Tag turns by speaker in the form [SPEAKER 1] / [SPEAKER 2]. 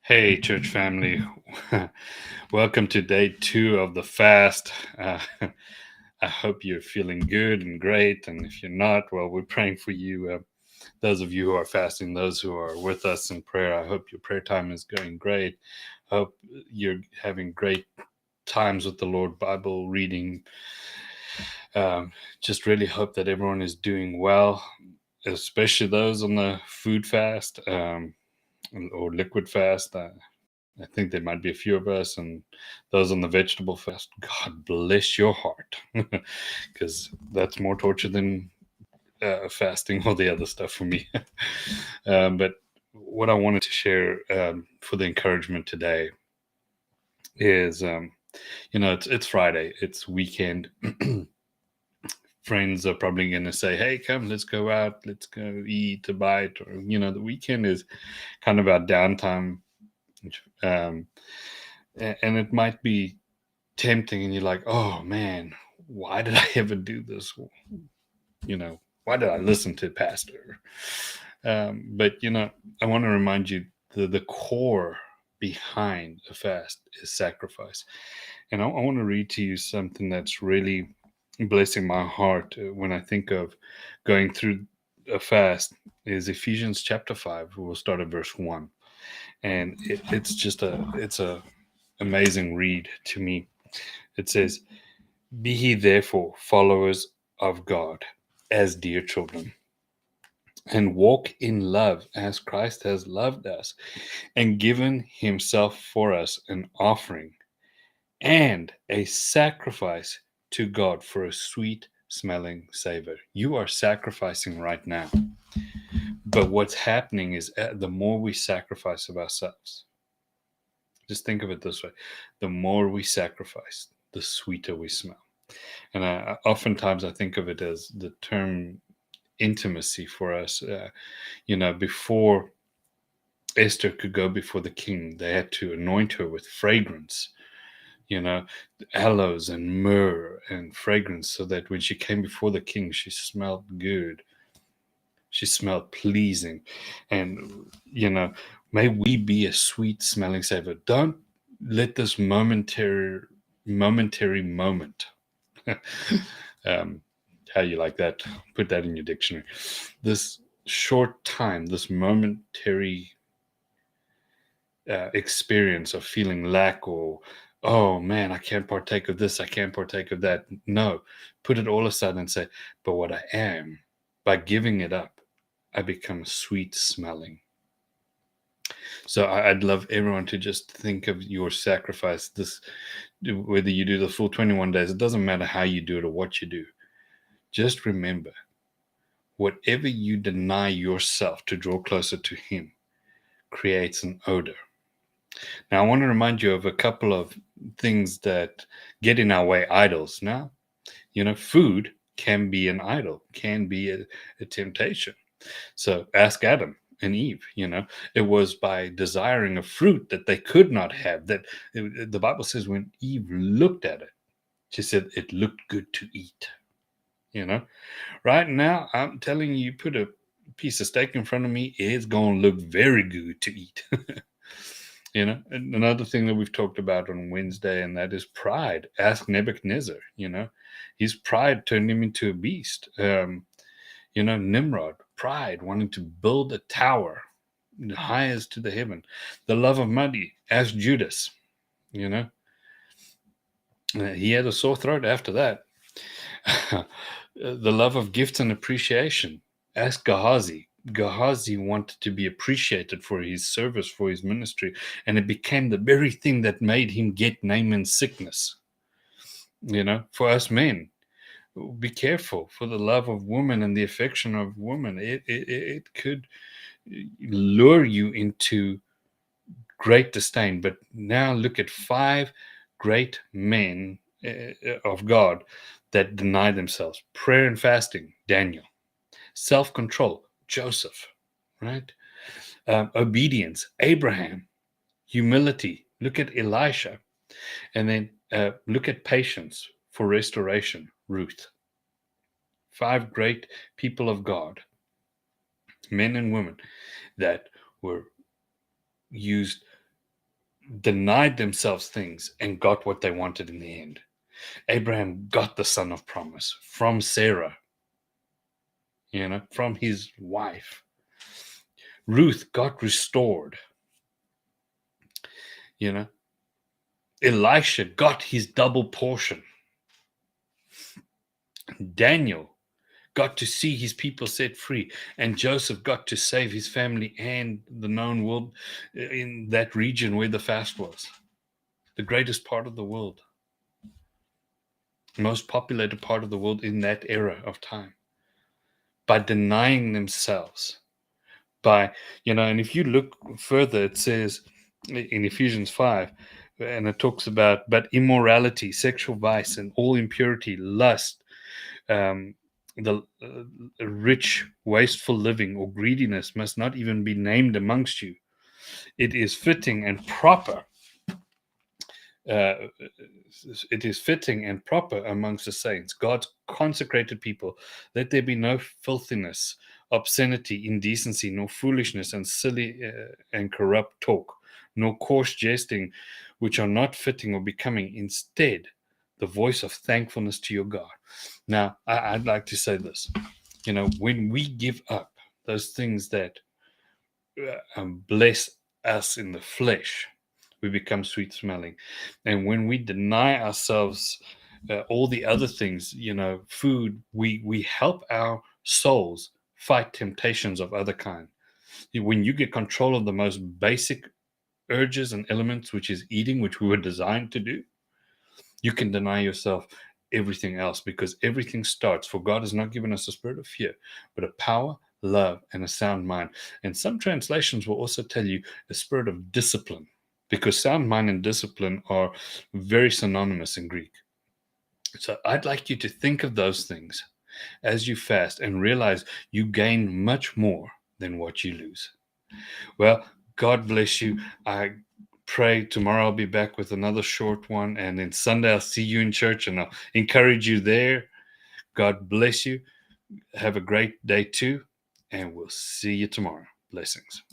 [SPEAKER 1] Hey, church family. Welcome to day 2 of the fast. I hope you're feeling good and great. And if you're not, well, we're praying for you. Those of you who are fasting, those who are with us in prayer, I hope your prayer time is going great. I hope you're having great times with the Lord, Bible reading. Just really hope that everyone is doing well, especially those on the food fast or liquid fast. I think there might be a few of us, and those on the vegetable fast. God bless your heart, because that's more torture than fasting or the other stuff for me. But what I wanted to share for the encouragement today is, it's Friday, it's weekend. Friends are probably going to say, "Hey, come, let's go out, let's go eat a bite," or the weekend is kind of our downtime. Um, and it might be tempting and you're like, oh man, why did I ever do this? Why did I listen to pastor? But I want to remind you the core behind a fast is sacrifice. And I want to read to you something that's really blessing my heart when I think of going through a fast is Ephesians chapter 5. We'll start at verse 1. And it's a amazing read to me. It says, "Be ye therefore followers of God as dear children, and walk in love as Christ has loved us and given himself for us an offering and a sacrifice to God for a sweet smelling savor." You are sacrificing right now. But what's happening is the more we sacrifice of ourselves, just think of it this way: the more we sacrifice, the sweeter we smell. And oftentimes I think of it as the term intimacy for us. Before Esther could go before the king, they had to anoint her with fragrance, you know, aloes and myrrh and fragrance, so that when she came before the king, she smelled good. She smelled pleasing. And, may we be a sweet smelling savor. Don't let this momentary moment how you like that? Put that in your dictionary. This short time, this momentary experience of feeling lack, or, oh man, I can't partake of this, I can't partake of that. No, put it all aside and say, but what I am, by giving it up, I become sweet smelling. So I'd love everyone to just think of your sacrifice. This, whether you do the full 21 days, it doesn't matter how you do it or what you do. Just remember, whatever you deny yourself to draw closer to Him creates an odor. Now, I want to remind you of a couple of things that get in our way, idols. Now, food can be an idol, can be a temptation. So ask Adam and Eve. It was by desiring a fruit that they could not have, that the Bible says when Eve looked at it, she said it looked good to eat. Right now, I'm telling you, put a piece of steak in front of me, it's going to look very good to eat. And another thing that we've talked about on Wednesday, and that is pride. Ask Nebuchadnezzar. His pride turned him into a beast. Nimrod, pride, wanting to build a tower highest to the heaven. The love of money. Ask Judas. He had a sore throat after that. The love of gifts and appreciation. Ask Gehazi. Gehazi wanted to be appreciated for his service, for his ministry, and it became the very thing that made him get Naaman's sickness. For us men, be careful for the love of woman and the affection of woman. It could lure you into great disdain. But now look at 5 great men of God that deny themselves: prayer and fasting, Daniel; self-control, Joseph; right? Obedience, Abraham; humility, look at Elisha; and then look at patience for restoration, Ruth. 5 great people of God, men and women, that were used denied themselves things and got what they wanted in the end. Abraham got the son of promise from Sarah, from his wife. Ruth got restored. Elisha got his double portion. Daniel got to see his people set free, and Joseph got to save his family and the known world in that region where the fast was. The greatest part of the world, most populated part of the world in that era of time. By denying themselves, and if you look further, it says in Ephesians 5, and it talks about, but immorality, sexual vice, and all impurity, lust, the rich, wasteful living or greediness must not even be named amongst you. It is fitting and proper. It is fitting and proper amongst the saints, God's consecrated people. Let there be no filthiness, obscenity, indecency, nor foolishness, and silly and corrupt talk, nor coarse jesting, which are not fitting or becoming. Instead, the voice of thankfulness to your God. Now, I'd like to say this. When we give up those things that bless us in the flesh, we become sweet smelling. And when we deny ourselves all the other things, food, we help our souls fight temptations of other kind. When you get control of the most basic urges and elements, which is eating, which we were designed to do, you can deny yourself everything else, because everything starts, for God has not given us a spirit of fear, but a power, love, and a sound mind. And some translations will also tell you a spirit of discipline, because sound mind and discipline are very synonymous in Greek. So I'd like you to think of those things as you fast and realize you gain much more than what you lose. Well, God bless you. I pray tomorrow I'll be back with another short one, and then Sunday I'll see you in church and I'll encourage you there. God bless you. Have a great day too, and we'll see you tomorrow. Blessings.